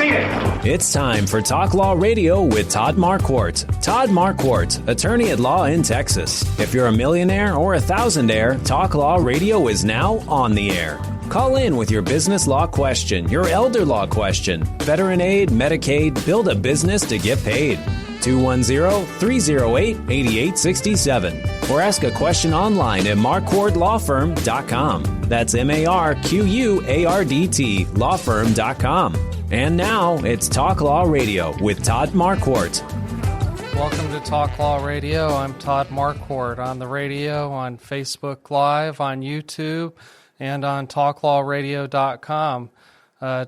it! It's time for Talk Law Radio with Todd Marquardt. Todd Marquardt, attorney at law in Texas. If you're a millionaire or a thousandaire, Talk Law Radio is now on the air. Call in with your business law question, your elder law question, veteran aid, Medicaid, build a business to get paid. 210-308-8867. Or ask a question online at marquardtlawfirm.com. That's MARQUARDT lawfirm.com. And now it's Talk Law Radio with Todd Marquardt. Welcome to Talk Law Radio. I'm Todd Marquardt on the radio, on Facebook Live, on YouTube, and on talklawradio.com.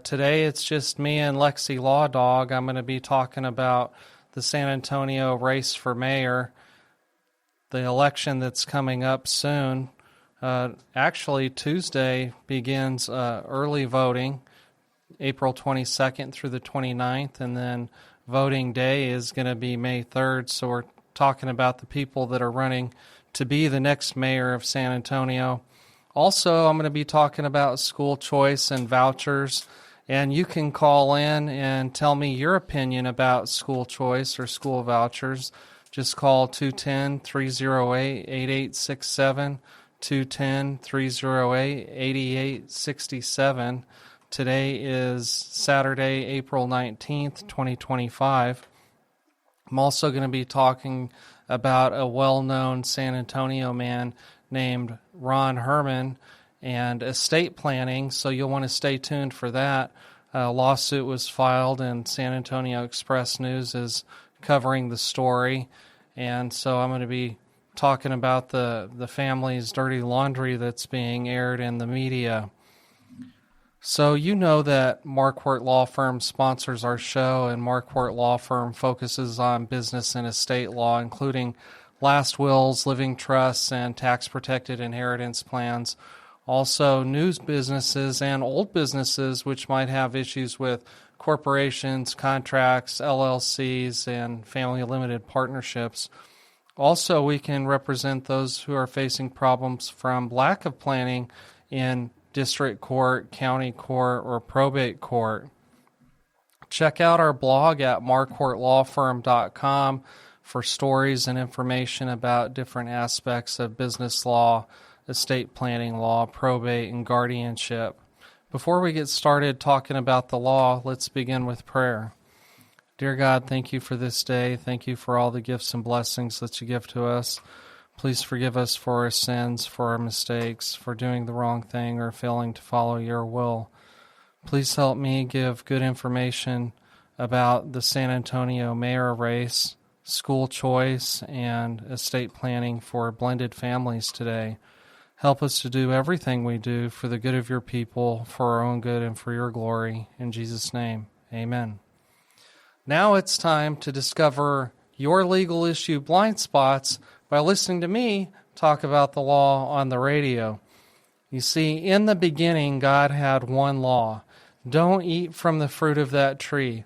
Today it's just me and Lexi Law Dog. I'm going to be talking about the San Antonio race for mayor, the election that's coming up soon. Actually, Tuesday begins early voting, April 22nd through the 29th, and then voting day is going to be May 3rd. So we're talking about the people that are running to be the next mayor of San Antonio. Also, I'm going to be talking about school choice and vouchers, and you can call in and tell me your opinion about school choice or school vouchers. Just call 210-308-8867, 210-308-8867. Today is Saturday, April 19th, 2025. I'm also going to be talking about a well-known San Antonio man named Ron Herman and estate planning, so you'll want to stay tuned for that. A lawsuit was filed, and San Antonio Express News is covering the story, and so I'm going to be talking about the family's dirty laundry that's being aired in the media. So you know that Marquardt Law Firm sponsors our show, and Marquardt Law Firm focuses on business and estate law, including last wills, living trusts, and tax-protected inheritance plans. Also, new businesses and old businesses which might have issues with corporations, contracts, LLCs, and family limited partnerships. Also, we can represent those who are facing problems from lack of planning in district court, county court, or probate court. Check out our blog at marquardtlawfirm.com for stories and information about different aspects of business law, estate planning law, probate, and guardianship. Before we get started talking about the law, let's begin with prayer. Dear God, thank you for this day. Thank you for all the gifts and blessings that you give to us. Please forgive us for our sins, for our mistakes, for doing the wrong thing or failing to follow your will. Please help me give good information about the San Antonio mayor race, school choice, and estate planning for blended families today. Help us to do everything we do for the good of your people, for our own good, and for your glory. In Jesus' name, amen. Now it's time to discover your legal issue blind spots by listening to me talk about the law on the radio. You see, in the beginning, God had one law. Don't eat from the fruit of that tree.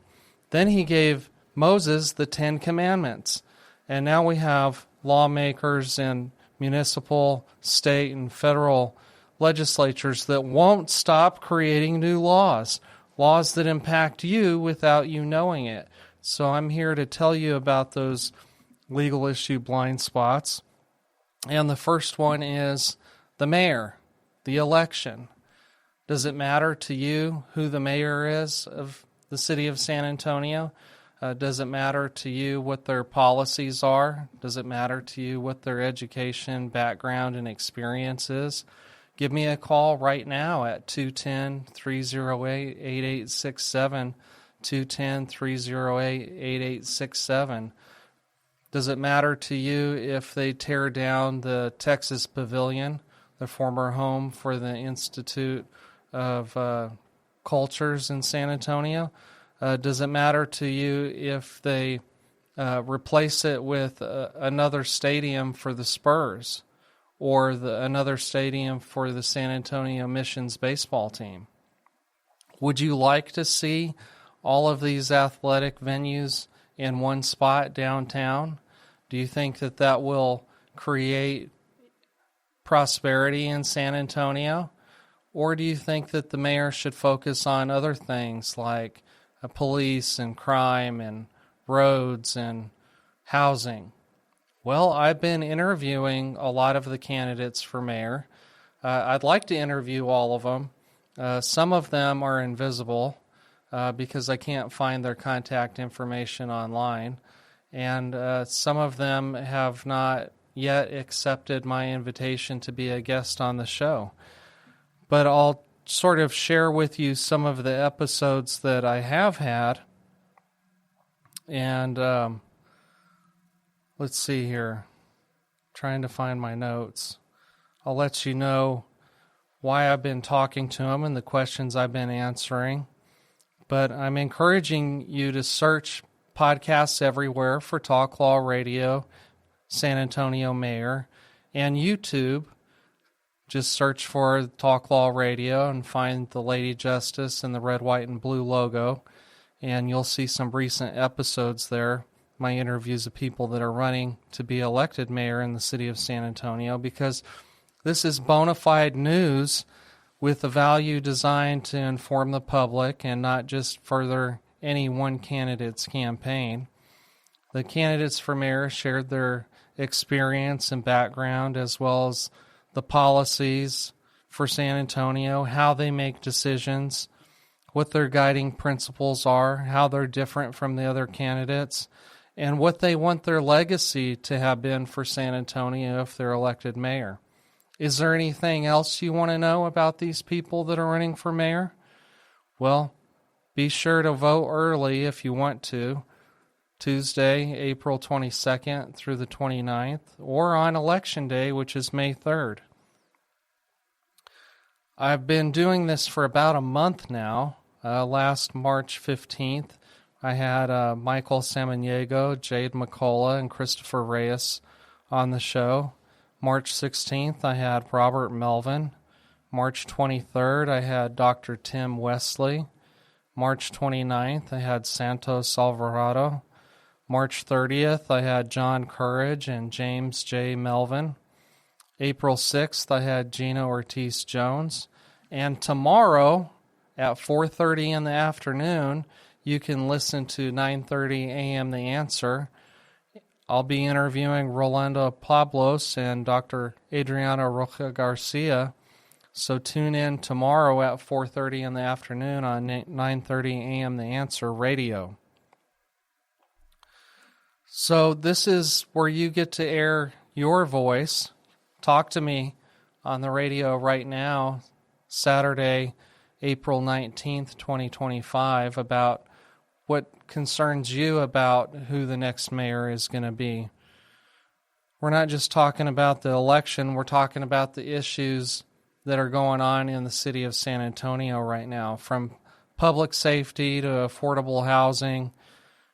Then he gave Moses the 10 Commandments. And now we have lawmakers in municipal, state, and federal legislatures that won't stop creating new laws that impact you without you knowing it. So I'm here to tell you about those legal issue blind spots. And the first one is the mayor, the election. Does it matter to you who the mayor is of the city of San Antonio? Does it matter to you what their policies are? Does it matter to you what their education, background, and experience is? Give me a call right now at 210-308-8867, 210-308-8867. Does it matter to you if they tear down the Texas Pavilion, the former home for the Institute of Cultures in San Antonio? Does it matter to you if they replace it with another stadium for the Spurs or another stadium for the San Antonio Missions baseball team? Would you like to see all of these athletic venues in one spot downtown? Do you think that will create prosperity in San Antonio? Or do you think that the mayor should focus on other things like police and crime and roads and housing. Well, I've been interviewing a lot of the candidates for mayor. I'd like to interview all of them. Some of them are invisible because I can't find their contact information online. And some of them have not yet accepted my invitation to be a guest on the show. But I'll sort of share with you some of the episodes that I have had. And let's see here. Trying to find my notes. I'll let you know why I've been talking to them and the questions I've been answering. But I'm encouraging you to search podcasts everywhere for Talk Law Radio, San Antonio Mayor, and YouTube. Just search for Talk Law Radio and find the Lady Justice and the red, white, and blue logo, and you'll see some recent episodes there, my interviews of people that are running to be elected mayor in the city of San Antonio, because this is bona fide news with a value designed to inform the public and not just further any one candidate's campaign. The candidates for mayor shared their experience and background as well as the policies for San Antonio, how they make decisions, what their guiding principles are, how they're different from the other candidates, and what they want their legacy to have been for San Antonio if they're elected mayor. Is there anything else you want to know about these people that are running for mayor? Well, be sure to vote early if you want to, Tuesday, April 22nd through the 29th, or on Election Day, which is May 3rd. I've been doing this for about a month now. Last March 15th, I had Michael Samaniego, Jade McCullough, and Christopher Reyes on the show. March 16th, I had Robert Melvin. March 23rd, I had Dr. Tim Wesley. March 29th, I had Santos Alvarado. March 30th, I had John Courage and James J. Melvin. April 6th, I had Gina Ortiz-Jones. And tomorrow at 4:30 in the afternoon, you can listen to 9:30 a.m. The Answer. I'll be interviewing Rolando Pablos and Dr. Adriana Rocha Garcia. So tune in tomorrow at 4:30 in the afternoon on 9:30 a.m. The Answer Radio. So this is where you get to air your voice. Talk to me on the radio right now, Saturday, April 19th, 2025, about what concerns you about who the next mayor is going to be. We're not just talking about the election, we're talking about the issues that are going on in the city of San Antonio right now, from public safety to affordable housing,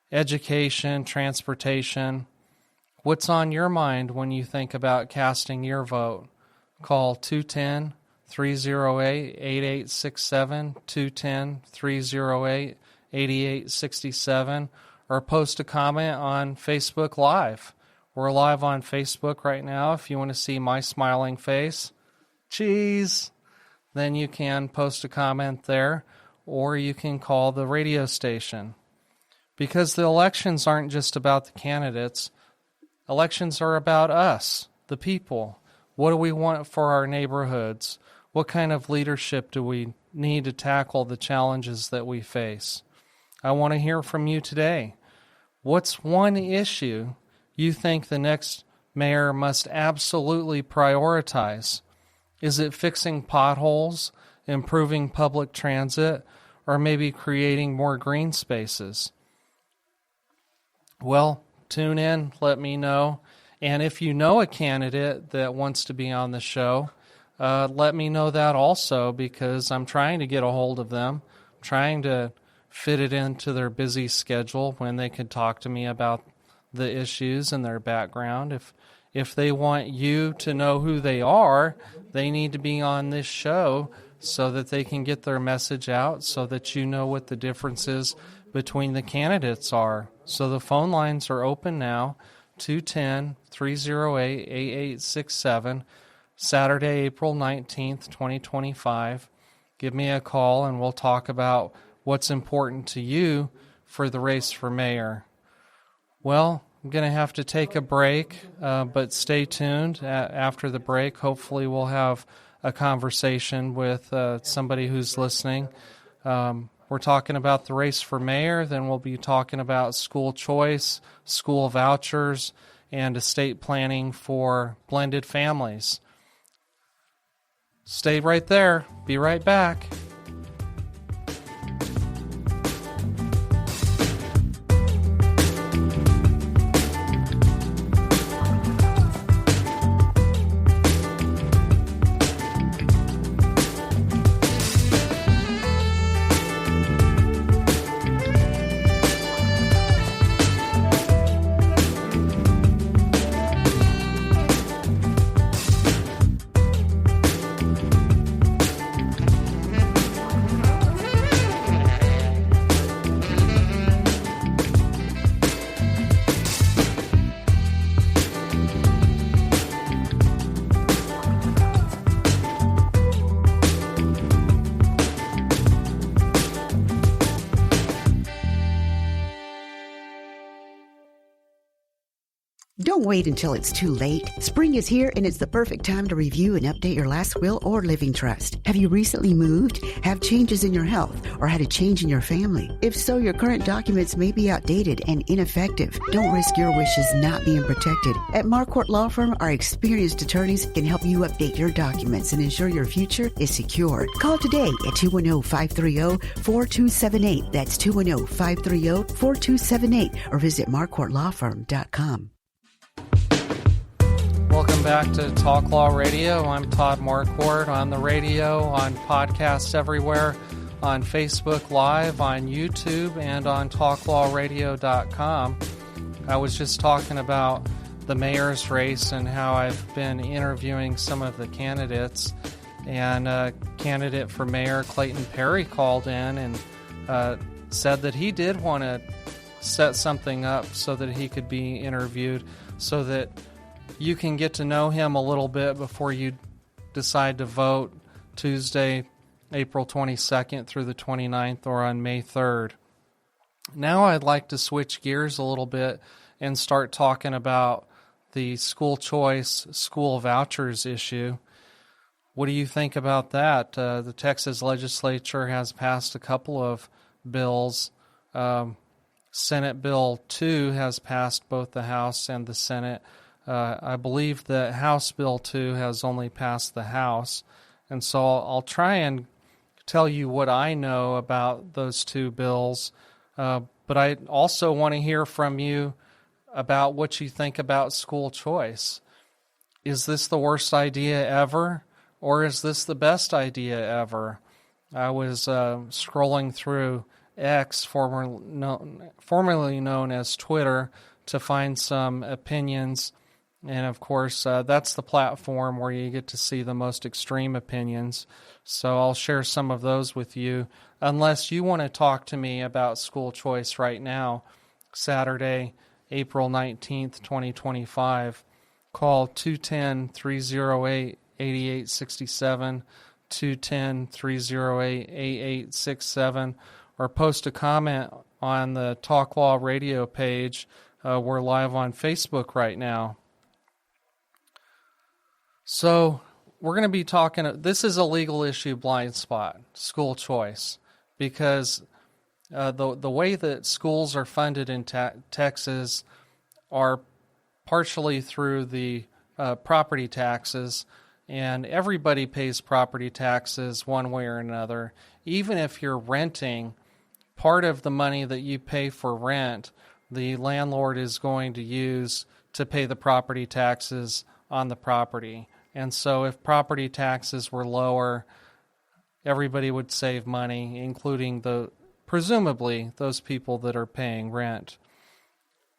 education, transportation. What's on your mind when you think about casting your vote? Call 210-308-8867, 210-308-8867, or post a comment on Facebook Live. We're live on Facebook right now. If you want to see my smiling face, cheese, then you can post a comment there, or you can call the radio station. Because the elections aren't just about the candidates. Elections are about us, the people. What do we want for our neighborhoods? What kind of leadership do we need to tackle the challenges that we face? I want to hear from you today. What's one issue you think the next mayor must absolutely prioritize? Is it fixing potholes, improving public transit, or maybe creating more green spaces? Well, tune in, let me know. And if you know a candidate that wants to be on the show, let me know that also, because I'm trying to get a hold of them, trying to fit it into their busy schedule when they could talk to me about the issues and their background. If they want you to know who they are, they need to be on this show so that they can get their message out, so that you know what the differences between the candidates are. So the phone lines are open now, 210-308-8867, Saturday, April 19th, 2025. Give me a call and we'll talk about what's important to you for the race for mayor. Well, I'm going to have to take a break, but stay tuned. After the break, hopefully we'll have a conversation with somebody who's listening. We're talking about the race for mayor, then we'll be talking about school choice, school vouchers, and estate planning for blended families. Stay right there. Be right back. Don't wait until it's too late. Spring is here and it's the perfect time to review and update your last will or living trust. Have you recently moved, have changes in your health, or had a change in your family? If so, your current documents may be outdated and ineffective. Don't risk your wishes not being protected. At Marquardt Law Firm, our experienced attorneys can help you update your documents and ensure your future is secure. Call today at 210-530-4278. That's 210-530-4278 or visit marquardtlawfirm.com. Welcome back to Talk Law Radio. I'm Todd Marquardt, on the radio, on podcasts everywhere, on Facebook Live, on YouTube, and on talklawradio.com. I was just talking about the mayor's race and how I've been interviewing some of the candidates. And candidate for mayor Clayton Perry called in and said that he did want to set something up so that he could be interviewed, so that you can get to know him a little bit before you decide to vote Tuesday, April 22nd through the 29th, or on May 3rd. Now I'd like to switch gears a little bit and start talking about the school choice, school vouchers issue. What do you think about that? The Texas legislature has passed a couple of bills. Senate Bill 2 has passed both the House and the Senate. I believe that House Bill 2 has only passed the House. And so I'll try and tell you what I know about those two bills. But I also want to hear from you about what you think about school choice. Is this the worst idea ever, or is this the best idea ever? I was scrolling through X, formerly known as Twitter, to find some opinions. And of course, that's the platform where you get to see the most extreme opinions. So I'll share some of those with you. Unless you want to talk to me about school choice right now, Saturday, April 19th, 2025, call 210-308-8867, 210-308-8867, or post a comment on the Talk Law Radio page. We're live on Facebook right now. So we're going to be talking, this is a legal issue blind spot, school choice, because the way that schools are funded in Texas are partially through the property taxes, and everybody pays property taxes one way or another. Even if you're renting, part of the money that you pay for rent, the landlord is going to use to pay the property taxes on the property. And so if property taxes were lower, everybody would save money, including presumably those people that are paying rent.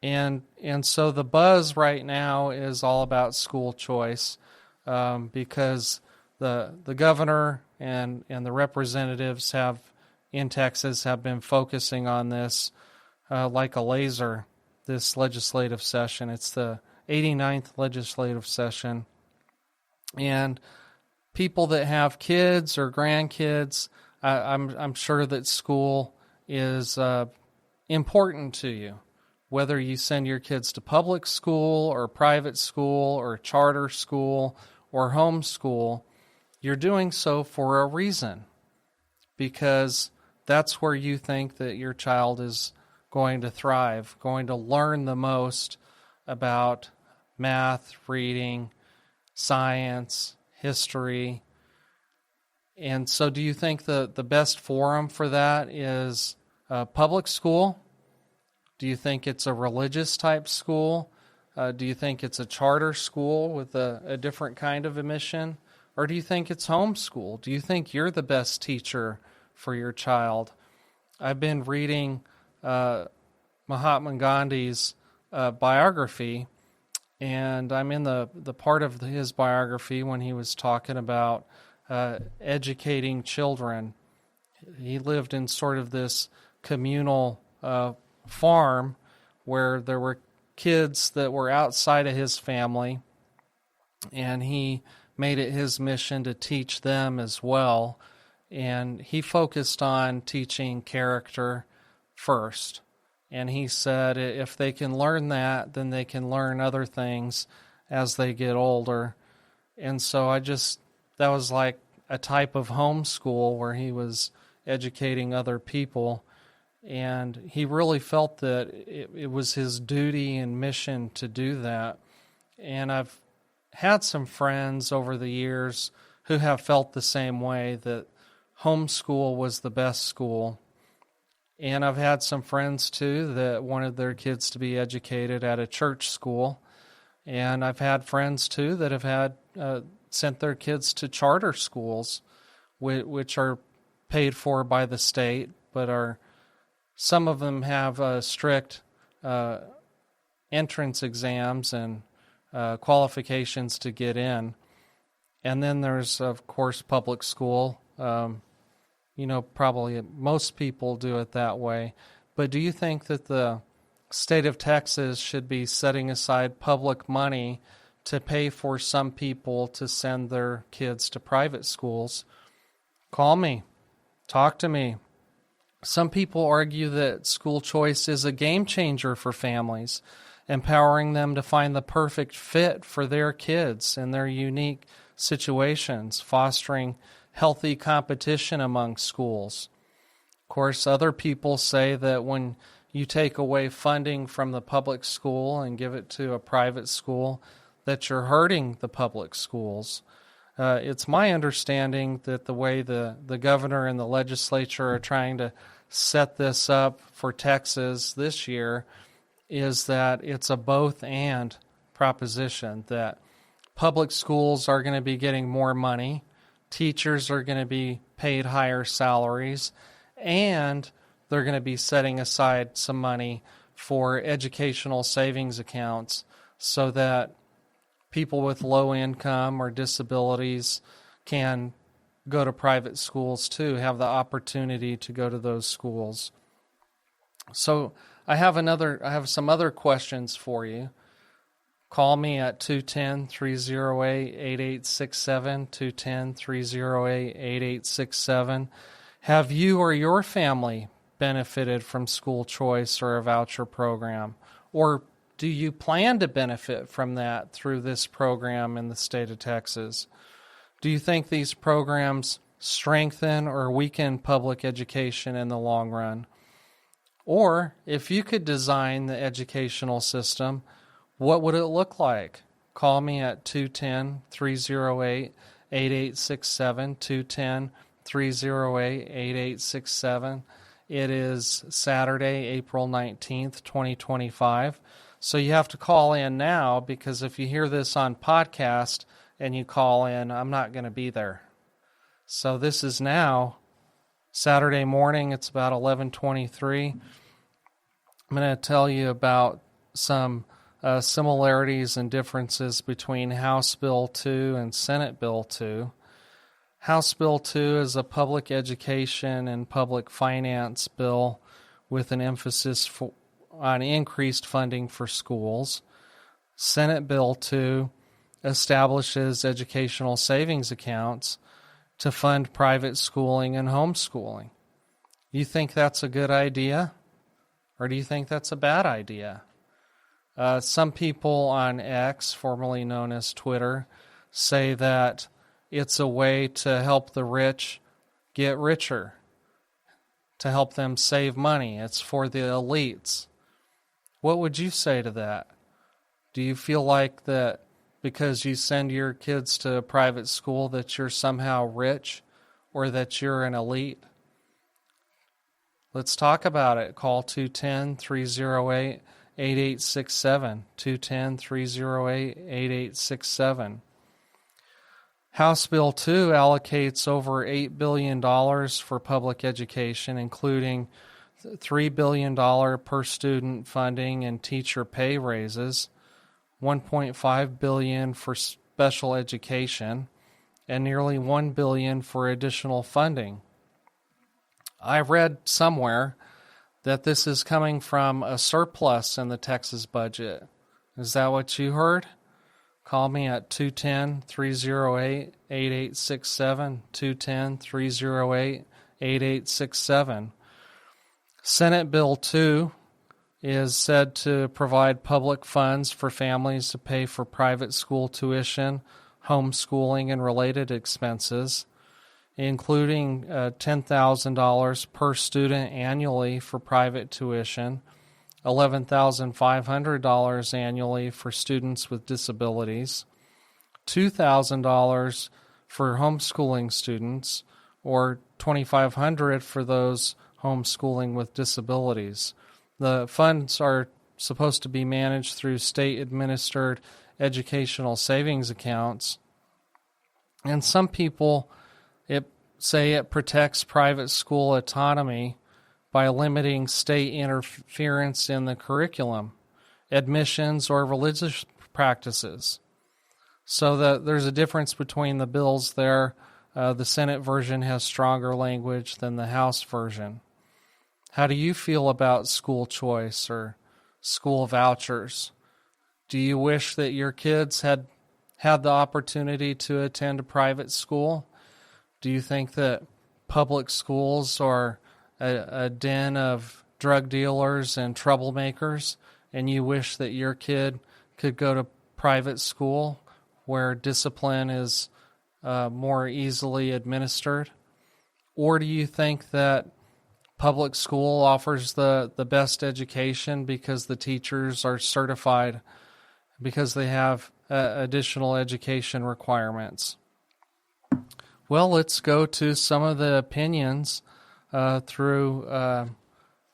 And so the buzz right now is all about school choice, because the governor and the representatives in Texas have been focusing on this like a laser this legislative session. It's the 89th legislative session. And people that have kids or grandkids, I'm sure that school is important to you. Whether you send your kids to public school or private school or charter school or homeschool, you're doing so for a reason, because that's where you think that your child is going to thrive, going to learn the most about math, reading, science, history. And so do you think the best forum for that is public school? Do you think it's a religious type school? Do you think it's a charter school with a different kind of admission? Or do you think it's homeschool? Do you think you're the best teacher for your child? I've been reading Mahatma Gandhi's biography, and I'm in the part of his biography when he was talking about educating children. He lived in sort of this communal farm where there were kids that were outside of his family, and he made it his mission to teach them as well. And he focused on teaching character first. And he said if they can learn that, then they can learn other things as they get older. And so that was like a type of homeschool where he was educating other people. And he really felt that it was his duty and mission to do that. And I've had some friends over the years who have felt the same way, that homeschool was the best school. And I've had some friends, too, that wanted their kids to be educated at a church school. And I've had friends, too, that have had sent their kids to charter schools, which are paid for by the state, but some of them have strict entrance exams and qualifications to get in. And then there's, of course, public school. Probably most people do it that way. But do you think that the state of Texas should be setting aside public money to pay for some people to send their kids to private schools? Call me. Talk to me. Some people argue that school choice is a game changer for families, empowering them to find the perfect fit for their kids and their unique situations, fostering healthy competition among schools. Of course, other people say that when you take away funding from the public school and give it to a private school, that you're hurting the public schools. It's my understanding that the way the governor and the legislature are trying to set this up for Texas this year is that it's a both-and proposition, that public schools are going to be getting more money, teachers are going to be paid higher salaries, and they're going to be setting aside some money for educational savings accounts so that people with low income or disabilities can go to private schools too, have the opportunity to go to those schools. So I have some other questions for you. Call me at 210-308-8867, 210-308-8867. Have you or your family benefited from school choice or a voucher program? Or do you plan to benefit from that through this program in the state of Texas? Do you think these programs strengthen or weaken public education in the long run? Or if you could design the educational system, what would it look like? Call me at 210-308-8867, 210-308-8867. It is Saturday, April 19th, 2025. So you have to call in now, because if you hear this on podcast and you call in, I'm not going to be there. So this is now Saturday morning. It's about 11:23. I'm going to tell you about some similarities and differences between House Bill 2 and Senate Bill 2. House Bill 2 is a public education and public finance bill with an emphasis on increased funding for schools. Senate Bill 2 establishes educational savings accounts, to fund private schooling and homeschooling. You think that's a good idea, or do you think that's a bad idea? Some people on X, formerly known as Twitter, say that it's a way to help the rich get richer, to help them save money. It's for the elites. What would you say to that? Do you feel like that because you send your kids to a private school that you're somehow rich or that you're an elite? Let's talk about it. Call 210-308-8867, 210-308-8867. House Bill 2 allocates over $8 billion for public education, including $3 billion per student funding and teacher pay raises, $1.5 billion for special education, and nearly $1 billion for additional funding. I read somewhere that this is coming from a surplus in the Texas budget. Is that what you heard? Call me at 210-308-8867, 210-308-8867. Senate Bill 2 is said to provide public funds for families to pay for private school tuition, homeschooling, and related expenses, including $10,000 per student annually for private tuition, $11,500 annually for students with disabilities, $2,000 for homeschooling students, or $2,500 for those homeschooling with disabilities. The funds are supposed to be managed through state-administered educational savings accounts, and some people say it protects private school autonomy by limiting state interference in the curriculum, admissions, or religious practices. So that there's a difference between the bills there. The Senate version has stronger language than the House version. How do you feel about school choice or school vouchers? Do you wish that your kids had the opportunity to attend a private school? Do you think that public schools are a den of drug dealers and troublemakers, and you wish that your kid could go to private school where discipline is more easily administered? Or do you think that public school offers the best education because the teachers are certified, because they have additional education requirements? Well, let's go to some of the opinions through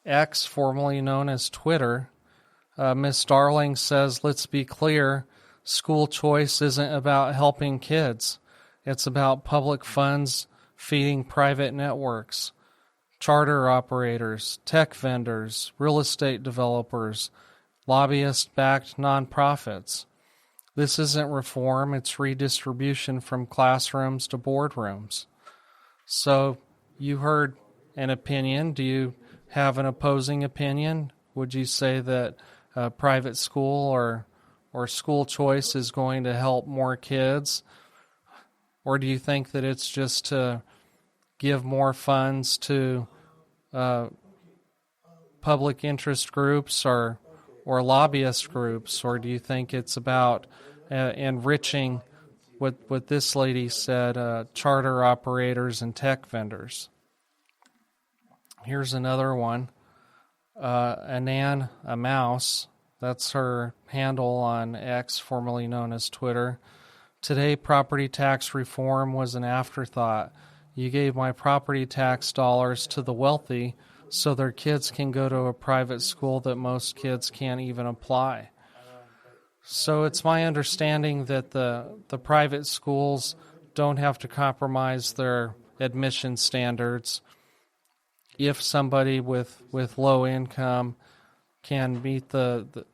X, formerly known as Twitter. Miss Darling says, let's be clear, school choice isn't about helping kids. It's about public funds feeding private networks, charter operators, tech vendors, real estate developers, lobbyist-backed nonprofits. This isn't reform, it's redistribution from classrooms to boardrooms. So you heard an opinion. Do you have an opposing opinion? Would you say that private school or school choice is going to help more kids? Or do you think that it's just to give more funds to public interest groups or lobbyist groups? Or do you think it's about enriching what this lady said, charter operators and tech vendors? Here's another one. Anan, a mouse, that's her handle on X, formerly known as Twitter. Today, property tax reform was an afterthought. You gave my property tax dollars to the wealthy so their kids can go to a private school that most kids can't even apply. So it's my understanding that the private schools don't have to compromise their admission standards. If somebody with low income can meet the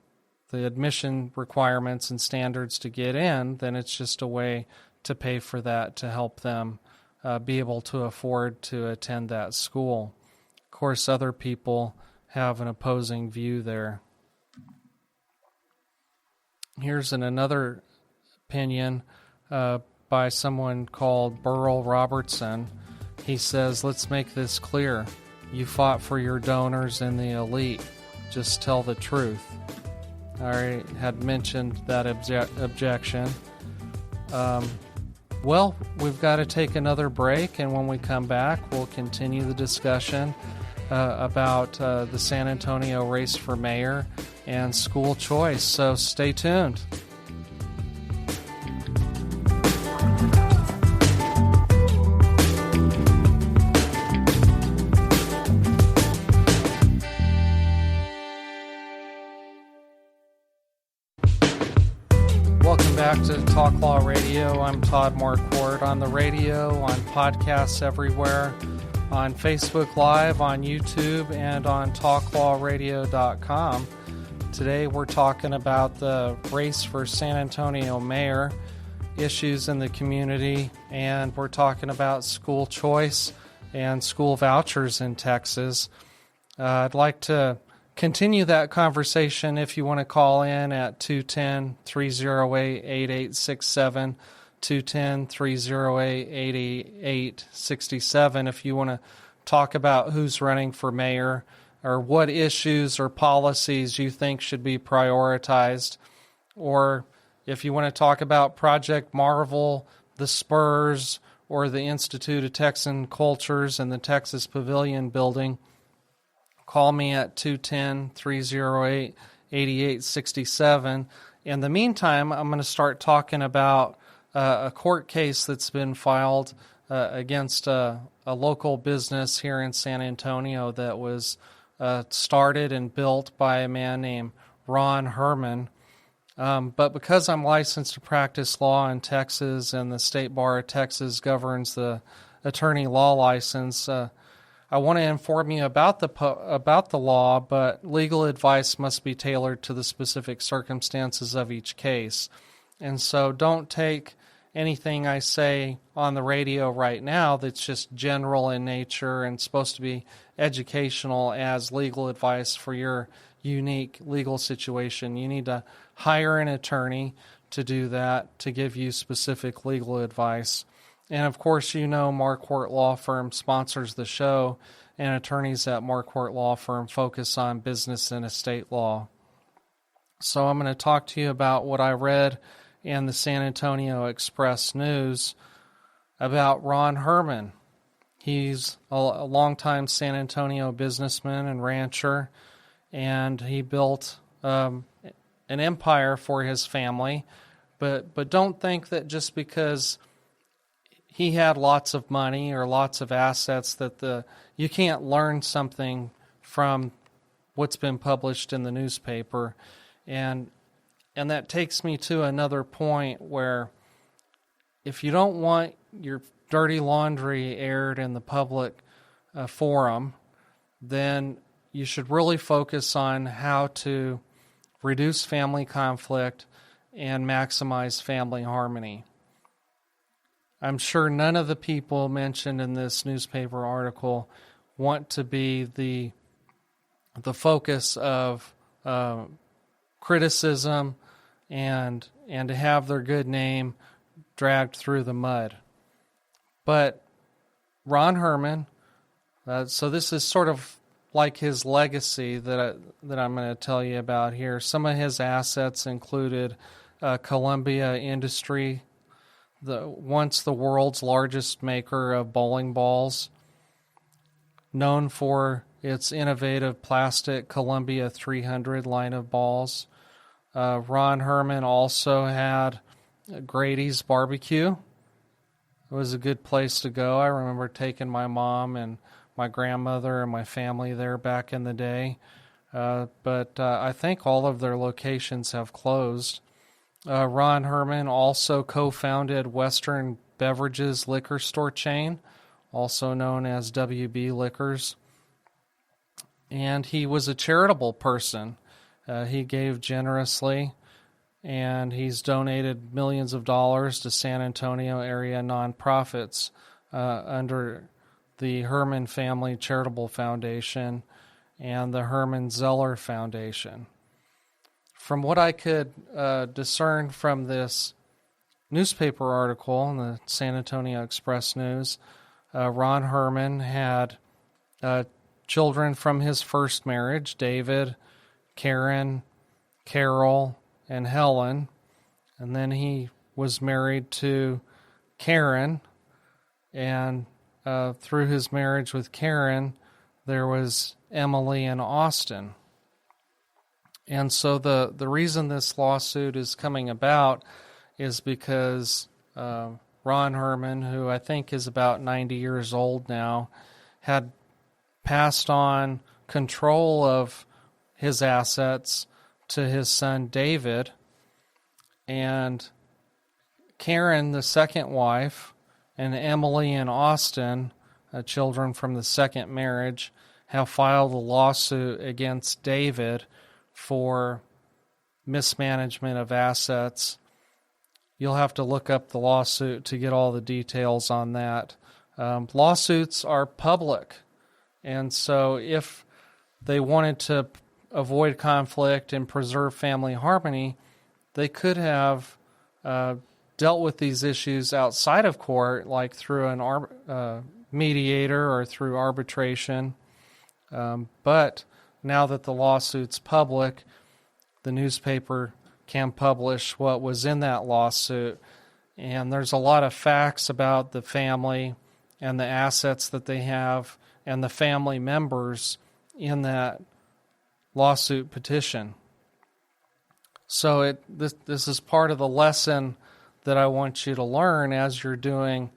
admission requirements and standards to get in, then it's just a way to pay for that to help them be able to afford to attend that school. Of course, other people have an opposing view there. Here's another opinion. by someone called Burl Robertson. He says, let's make this clear. You fought for your donors and the elite. Just tell the truth. I had mentioned that objection. Well, we've got to take another break, and when we come back, we'll continue the discussion about the San Antonio race for mayor and school choice. So stay tuned. Welcome back to Talk Law Radio. I'm Todd Marquardt, on the radio, on podcasts everywhere, on Facebook Live, on YouTube, and on talklawradio.com. Today we're talking about the race for San Antonio mayor, issues in the community, and we're talking about school choice and school vouchers in Texas. I'd like to continue that conversation if you want to call in at 210-308-8867, 210-308-8867 if you want to talk about who's running for mayor or what issues or policies you think should be prioritized, or if you want to talk about Project Marvel, the Spurs, or the Institute of Texan Cultures and the Texas Pavilion building. Call me at 210-308-8867. In the meantime, I'm going to start talking about a court case that's been filed against a local business here in San Antonio that was started and built by a man named Ron Herman. But because I'm licensed to practice law in Texas and the State Bar of Texas governs the attorney law license, I want to inform you about the law, but legal advice must be tailored to the specific circumstances of each case. And so don't take anything I say on the radio right now that's just general in nature and supposed to be educational as legal advice for your unique legal situation. You need to hire an attorney to do that, to give you specific legal advice. And of course, you know Marquardt Law Firm sponsors the show, and attorneys at Marquardt Law Firm focus on business and estate law. So I'm going to talk to you about what I read in the San Antonio Express News about Ron Herman. He's a longtime San Antonio businessman and rancher, and he built an empire for his family. But don't think that just because he had lots of money or lots of assets that you can't learn something from what's been published in the newspaper. And that takes me to another point where if you don't want your dirty laundry aired in the public forum, then you should really focus on how to reduce family conflict and maximize family harmony. I'm sure none of the people mentioned in this newspaper article want to be the focus of criticism and to have their good name dragged through the mud. But Ron Herman, so this is sort of like his legacy that I'm going to tell you about here. Some of his assets included Columbia Industry, once the world's largest maker of bowling balls, known for its innovative plastic Columbia 300 line of balls. Ron Herman also had Grady's Barbecue. It was a good place to go. I remember taking my mom and my grandmother and my family there back in the day. But I think all of their locations have closed. Ron Herman also co-founded Western Beverages liquor store chain, also known as WB Liquors. And he was a charitable person. He gave generously, and he's donated millions of dollars to San Antonio area nonprofits under the Herman Family Charitable Foundation and the Herman Zeller Foundation. From what I could discern from this newspaper article in the San Antonio Express News, Ron Herman had children from his first marriage, David, Karen, Carol, and Helen. And then he was married to Karen, and through his marriage with Karen, there was Emily and Austin. And so the reason this lawsuit is coming about is because Ron Herman, who I think is about 90 years old now, had passed on control of his assets to his son David, and Karen, the second wife, and Emily and Austin, children from the second marriage, have filed a lawsuit against David for mismanagement of assets. You'll have to look up the lawsuit to get all the details on that. Lawsuits are public, and so if they wanted to avoid conflict and preserve family harmony, they could have dealt with these issues outside of court, like through an mediator or through arbitration. But now that the lawsuit's public, the newspaper can publish what was in that lawsuit. And there's a lot of facts about the family and the assets that they have and the family members in that lawsuit petition. So this is part of the lesson that I want you to learn as you're doing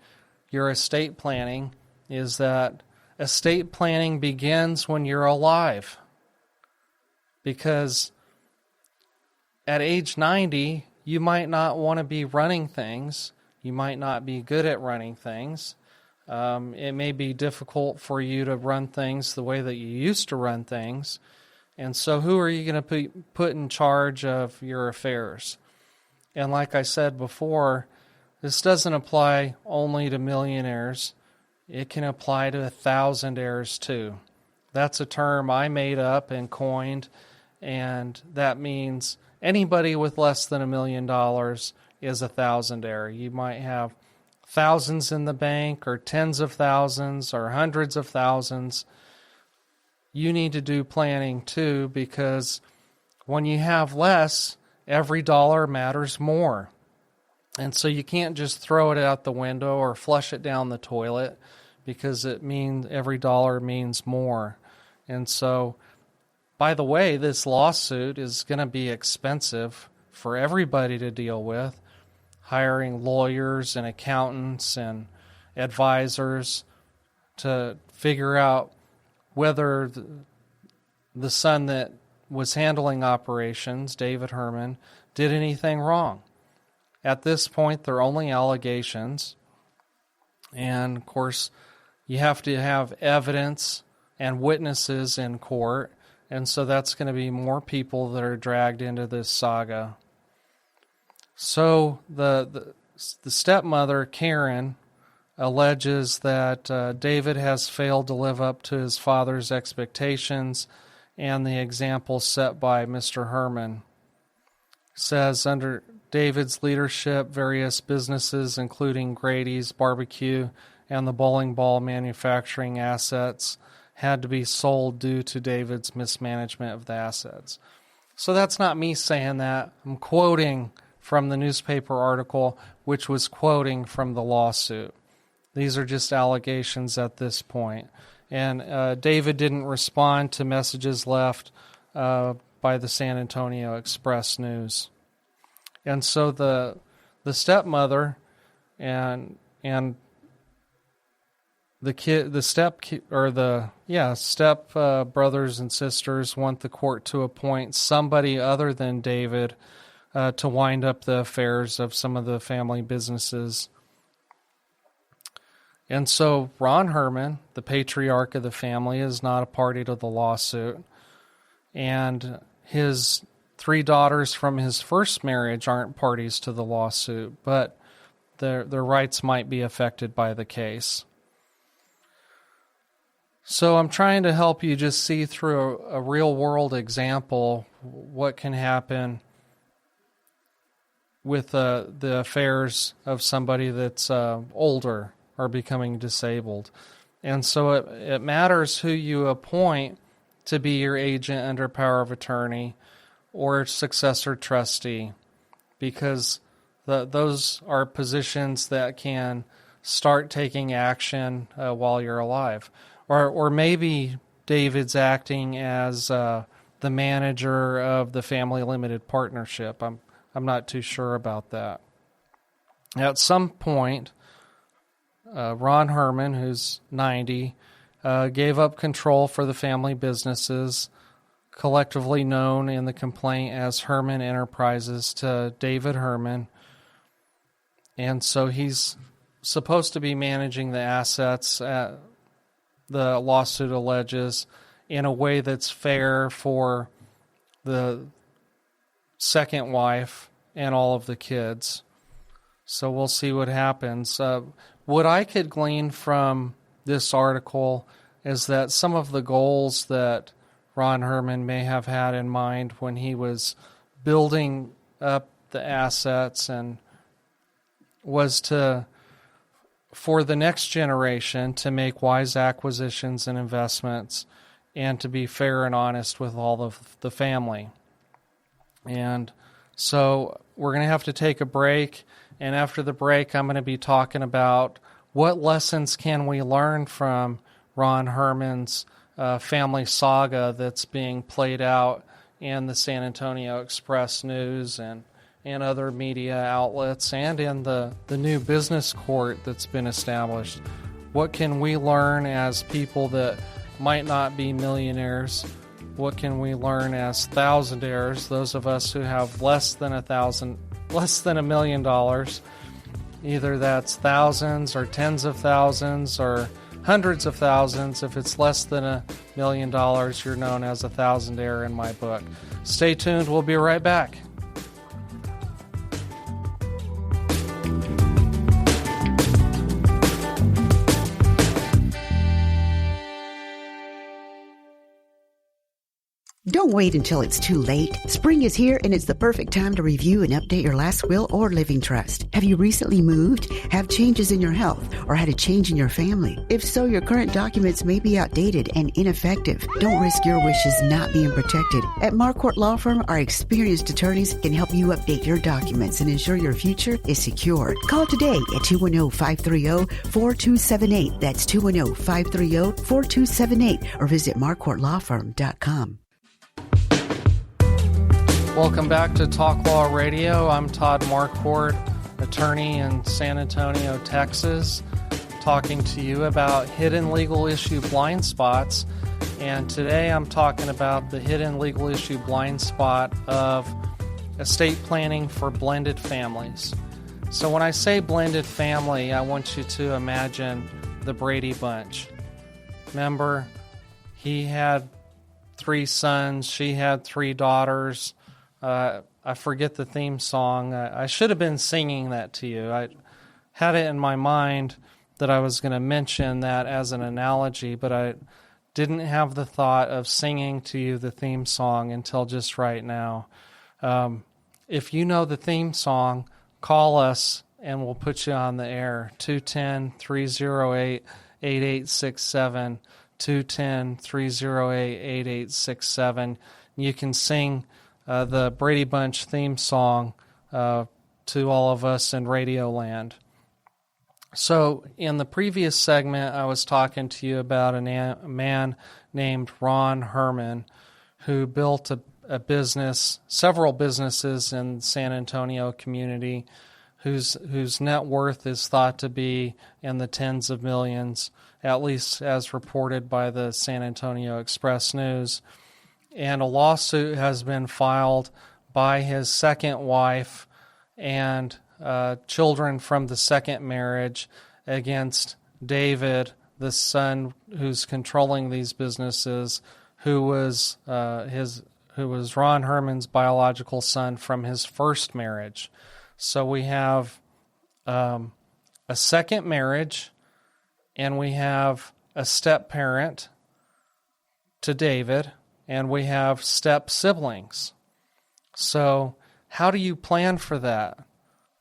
your estate planning, is that estate planning begins when you're alive. Because at age 90, you might not want to be running things. You might not be good at running things. It may be difficult for you to run things the way that you used to run things. And so who are you going to put in charge of your affairs? And like I said before, this doesn't apply only to millionaires. It can apply to thousandaires too. That's a term I made up and coined, and that means anybody with less than $1 million is a thousandaire. You might have thousands in the bank, or tens of thousands, or hundreds of thousands. You need to do planning too, because when you have less, every dollar matters more. And so you can't just throw it out the window or flush it down the toilet, because it means every dollar means more. And so, by the way, this lawsuit is going to be expensive for everybody to deal with, hiring lawyers and accountants and advisors to figure out whether the son that was handling operations, David Herman, did anything wrong. At this point, they're only allegations. And, of course, you have to have evidence and witnesses in court. And so that's going to be more people that are dragged into this saga. So the stepmother, Karen, alleges that David has failed to live up to his father's expectations and the example set by Mr. Herman. Says under David's leadership, various businesses, including Grady's Barbecue and the bowling ball manufacturing assets, had to be sold due to David's mismanagement of the assets. So that's not me saying that. I'm quoting from the newspaper article, which was quoting from the lawsuit. These are just allegations at this point. And David didn't respond to messages left by the San Antonio Express News. And so the stepmother and the step brothers and sisters want the court to appoint somebody other than David to wind up the affairs of some of the family businesses. And so Ron Herman, the patriarch of the family, is not a party to the lawsuit. And his 3 daughters from his first marriage aren't parties to the lawsuit, but their rights might be affected by the case. So I'm trying to help you just see through a real-world example what can happen with the affairs of somebody that's older or becoming disabled. And so it matters who you appoint to be your agent under power of attorney or successor trustee, because those are positions that can start taking action while you're alive. Or maybe David's acting as the manager of the family limited partnership. I'm not too sure about that. At some point, Ron Herman, who's 90, gave up control for the family businesses, collectively known in the complaint as Herman Enterprises, to David Herman. And so he's supposed to be managing the assets, the lawsuit alleges, in a way that's fair for the second wife and all of the kids. So we'll see what happens. What I could glean from this article is that some of the goals that Ron Herman may have had in mind when he was building up the assets and was for the next generation to make wise acquisitions and investments and to be fair and honest with all of the family. And so we're going to have to take a break, and after the break I'm going to be talking about what lessons can we learn from Ron Herman's family saga that's being played out in the San Antonio Express News and other media outlets, and in the new business court that's been established. What can we learn as people that might not be millionaires? What can we learn as thousandaires, those of us who have less than $1 million? Either that's thousands or tens of thousands or hundreds of thousands. If it's less than $1 million, you're known as a thousandaire in my book. Stay tuned. We'll be right back. Don't wait until it's too late. Spring is here, and it's the perfect time to review and update your last will or living trust. Have you recently moved, have changes in your health, or had a change in your family? If so, your current documents may be outdated and ineffective. Don't risk your wishes not being protected. At Marquardt Law Firm, our experienced attorneys can help you update your documents and ensure your future is secure. Call today at 210-530-4278. That's 210-530-4278, or visit marquardtlawfirm.com. Welcome back to Talk Law Radio. I'm Todd Marquardt, attorney in San Antonio, Texas, talking to you about hidden legal issue blind spots. And today I'm talking about the hidden legal issue blind spot of estate planning for blended families. So when I say blended family, I want you to imagine the Brady Bunch. Remember, he had 3 sons, she had 3 daughters. I forget the theme song. I should have been singing that to you. I had it in my mind that I was going to mention that as an analogy, but I didn't have the thought of singing to you the theme song until just right now. If you know the theme song, call us and we'll put you on the air. 210-308-8867, 210-308-8867. You can sing the Brady Bunch theme song to all of us in Radio Land. So in the previous segment, I was talking to you about a man named Ron Herman who built a business, several businesses in the San Antonio community, whose net worth is thought to be in the tens of millions, at least as reported by the San Antonio Express News. And a lawsuit has been filed by his second wife and children from the second marriage against David, the son who's controlling these businesses, who was Ron Herman's biological son from his first marriage. So we have a second marriage, and we have a step-parent to David, and we have step-siblings. So how do you plan for that?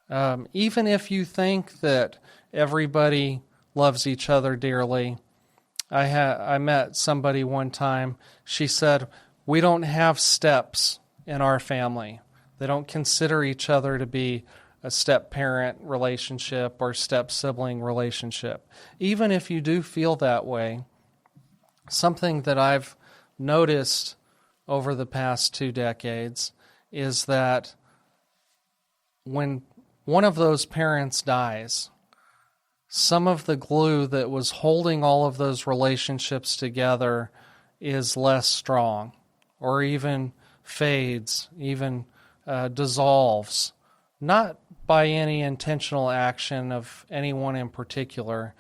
Even if you think that everybody loves each other dearly. I met somebody one time. She said, we don't have steps in our family. They don't consider each other to be a step-parent relationship or step-sibling relationship. Even if you do feel that way, something that I've noticed over the past 2 decades is that when one of those parents dies, some of the glue that was holding all of those relationships together is less strong, or even fades, even dissolves, not by any intentional action of anyone in particular,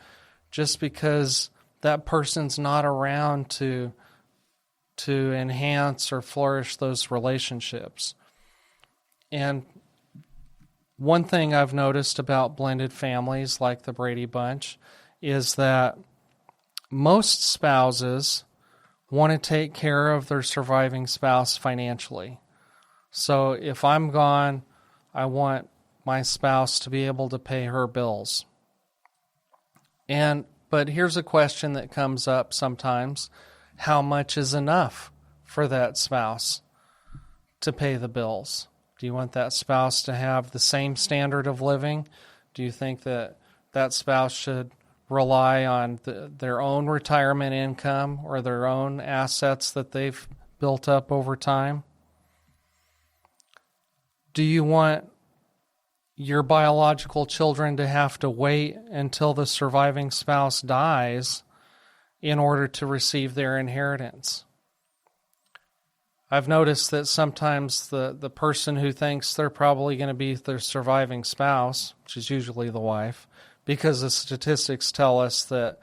just because that person's not around to enhance or flourish those relationships. And one thing I've noticed about blended families like the Brady Bunch is that most spouses want to take care of their surviving spouse financially. So if I'm gone, I want my spouse to be able to pay her bills. But here's a question that comes up sometimes. How much is enough for that spouse to pay the bills? Do you want that spouse to have the same standard of living? Do you think that that spouse should rely on their own retirement income or their own assets that they've built up over time? Do you want your biological children to have to wait until the surviving spouse dies in order to receive their inheritance? I've noticed that sometimes the person who thinks they're probably going to be their surviving spouse, which is usually the wife, because the statistics tell us that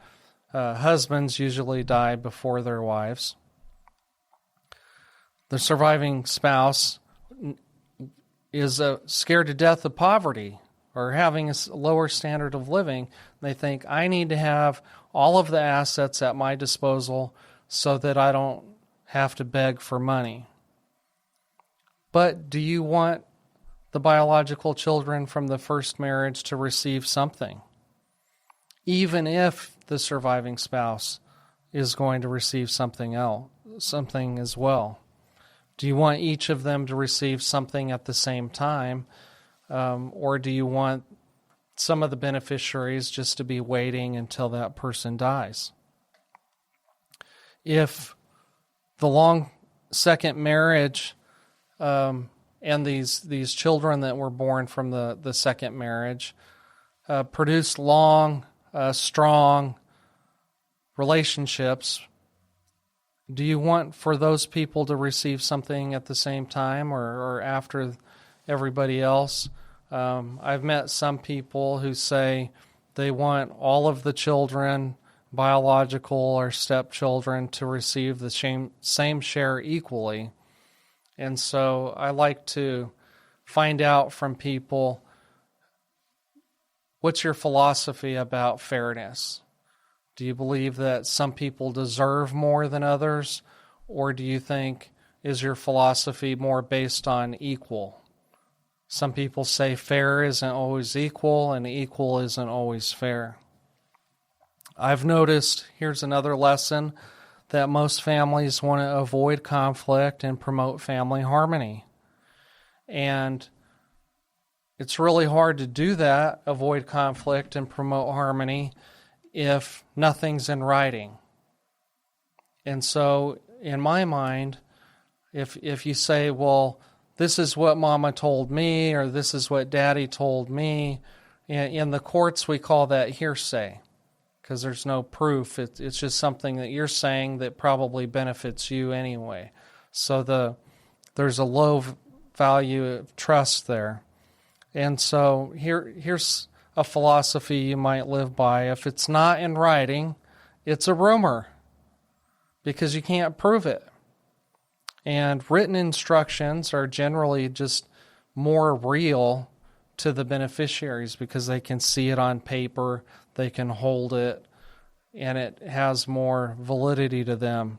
husbands usually die before their wives. The surviving spouse is scared to death of poverty or having a lower standard of living. They think, I need to have all of the assets at my disposal so that I don't have to beg for money. But do you want the biological children from the first marriage to receive something, even if the surviving spouse is going to receive something as well? Do you want each of them to receive something at the same time, or do you want some of the beneficiaries just to be waiting until that person dies? If the long second marriage and these children that were born from the second marriage produced long, strong relationships, do you want for those people to receive something at the same time or after everybody else? I've met some people who say they want all of the children, biological or stepchildren, to receive the same share equally. And so I like to find out from people, what's your philosophy about fairness? Do you believe that some people deserve more than others? Or do you think, is your philosophy more based on equal? Some people say fair isn't always equal and equal isn't always fair. I've noticed, here's another lesson, that most families want to avoid conflict and promote family harmony. And it's really hard to do that, avoid conflict and promote harmony, if nothing's in writing. And so, in my mind, if you say, well, this is what Mama told me, or this is what Daddy told me, in the courts we call that hearsay, because there's no proof. It's just something that you're saying that probably benefits you anyway. So there's a low value of trust there. And so here's a philosophy you might live by. If it's not in writing, it's a rumor, because you can't prove it. And written instructions are generally just more real to the beneficiaries because they can see it on paper, they can hold it, and it has more validity to them.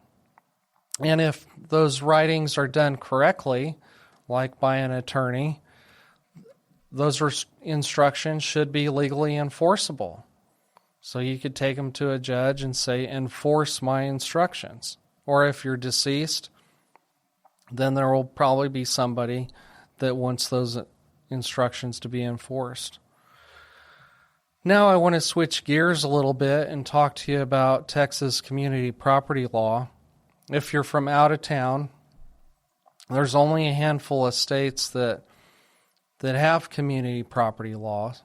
And if those writings are done correctly, like by an attorney, those instructions should be legally enforceable. So you could take them to a judge and say, enforce my instructions. Or if you're deceased, then there will probably be somebody that wants those instructions to be enforced. Now I want to switch gears a little bit and talk to you about Texas community property law. If you're from out of town, there's only a handful of states that have community property laws.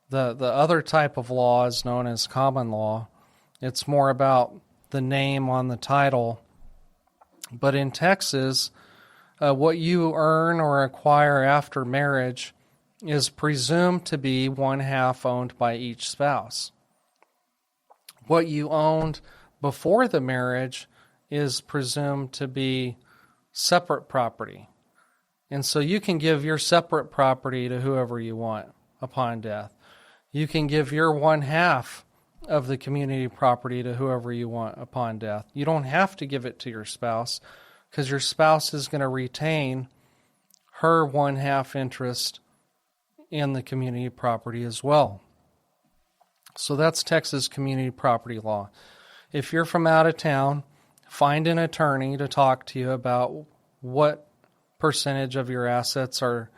The other type of law is known as common law. It's more about the name on the title. But in Texas, what you earn or acquire after marriage is presumed to be one half owned by each spouse. What you owned before the marriage is presumed to be separate property. And so you can give your separate property to whoever you want upon death. You can give your one half of the community property to whoever you want upon death. You don't have to give it to your spouse, because your spouse is going to retain her one half interest in the community property as well. So that's Texas community property law. If you're from out of town, find an attorney to talk to you about what percentage of your assets are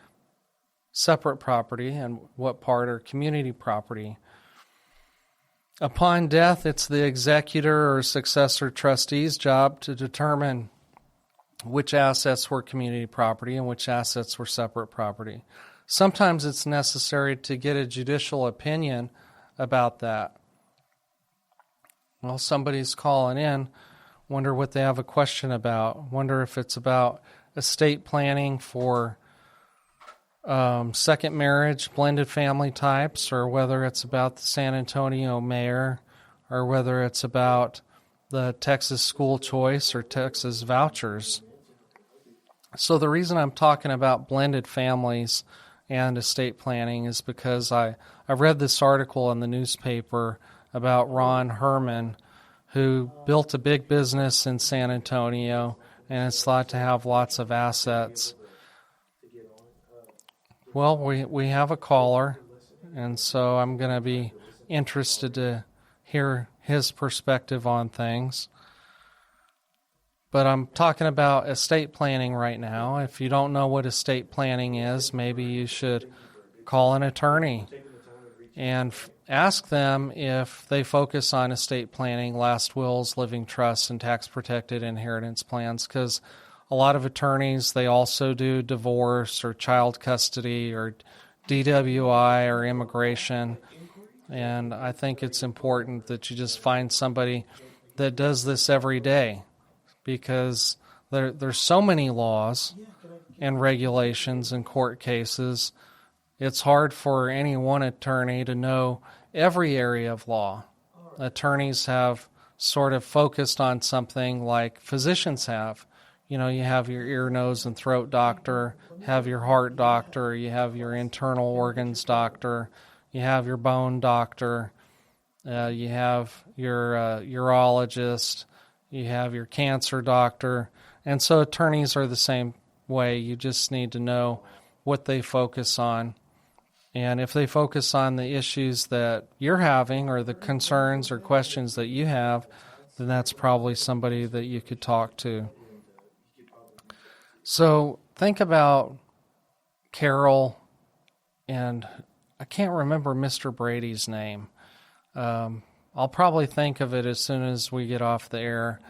separate property and what part are community property. Upon death, it's the executor or successor trustee's job to determine which assets were community property and which assets were separate property. Sometimes it's necessary to get a judicial opinion about that. Well, somebody's calling in, wonder what they have a question about, wonder if it's about estate planning for second marriage, blended family types, or whether it's about the San Antonio mayor, or whether it's about the Texas school choice or Texas vouchers. So the reason I'm talking about blended families and estate planning is because I read this article in the newspaper about Ron Herman, who built a big business in San Antonio and is thought to have lots of assets. Well, we have a caller, and so I'm going to be interested to hear his perspective on things. But I'm talking about estate planning right now. If you don't know what estate planning is, maybe you should call an attorney and ask them if they focus on estate planning, last wills, living trusts, and tax-protected inheritance plans, because a lot of attorneys, they also do divorce or child custody or DWI or immigration. And I think it's important that you just find somebody that does this every day, because there's so many laws and regulations and court cases. It's hard for any one attorney to know every area of law. Attorneys have sort of focused on something like physicians have. You know, you have your ear, nose, and throat doctor, have your heart doctor, you have your internal organs doctor, you have your bone doctor, you have your urologist, you have your cancer doctor. And so attorneys are the same way. You just need to know what they focus on. And if they focus on the issues that you're having or the concerns or questions that you have, then that's probably somebody that you could talk to. So think about Carol, and I can't remember Mr. Brady's name. I'll probably think of it as soon as we get off the air.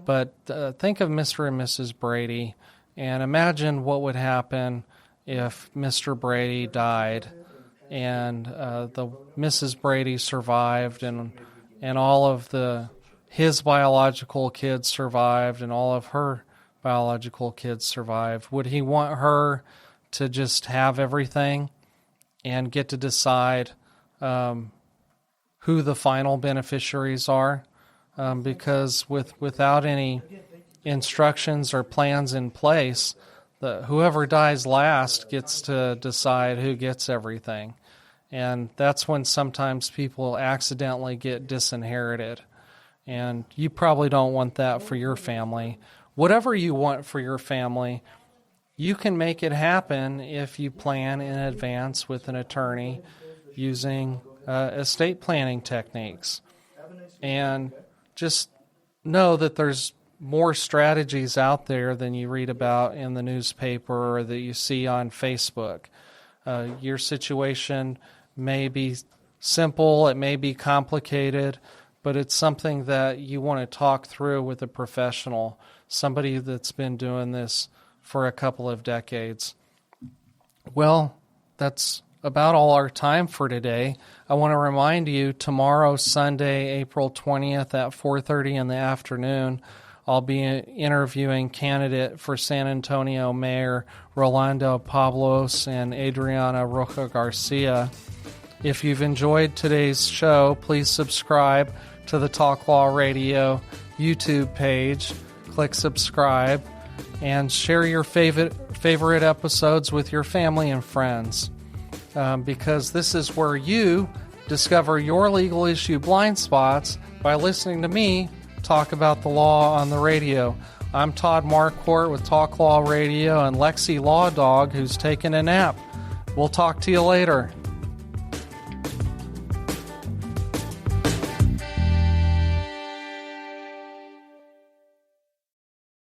But think of Mr. and Mrs. Brady and imagine what would happen if Mr. Brady died and the Mrs. Brady survived and all of his biological kids survived and all of her biological kids survived. Would he want her to just have everything and get to decide who the final beneficiaries are? Because without any instructions or plans in place, whoever dies last gets to decide who gets everything. And that's when sometimes people accidentally get disinherited. And you probably don't want that for your family. Whatever you want for your family, You can make it happen if you plan in advance with an attorney using estate planning techniques. And just know that there's more strategies out there than you read about in the newspaper or that you see on Facebook. Your situation may be simple, it may be complicated, but it's something that you want to talk through with a professional, somebody that's been doing this for a couple of decades. Well, that's about all our time for today. I want to remind you, tomorrow, Sunday, April 20th at 4:30 in the afternoon, I'll be interviewing candidate for San Antonio Mayor Rolando Pablos and Adriana Rocha Garcia. If you've enjoyed today's show, please subscribe to the Talk Law Radio YouTube page. Click subscribe and share your favorite episodes with your family and friends, because this is where you discover your legal issue blind spots by listening to me talk about the law on the radio. I'm Todd Marquardt with Talk Law Radio and Lexi Law Dog, who's taking a nap. We'll talk to you later.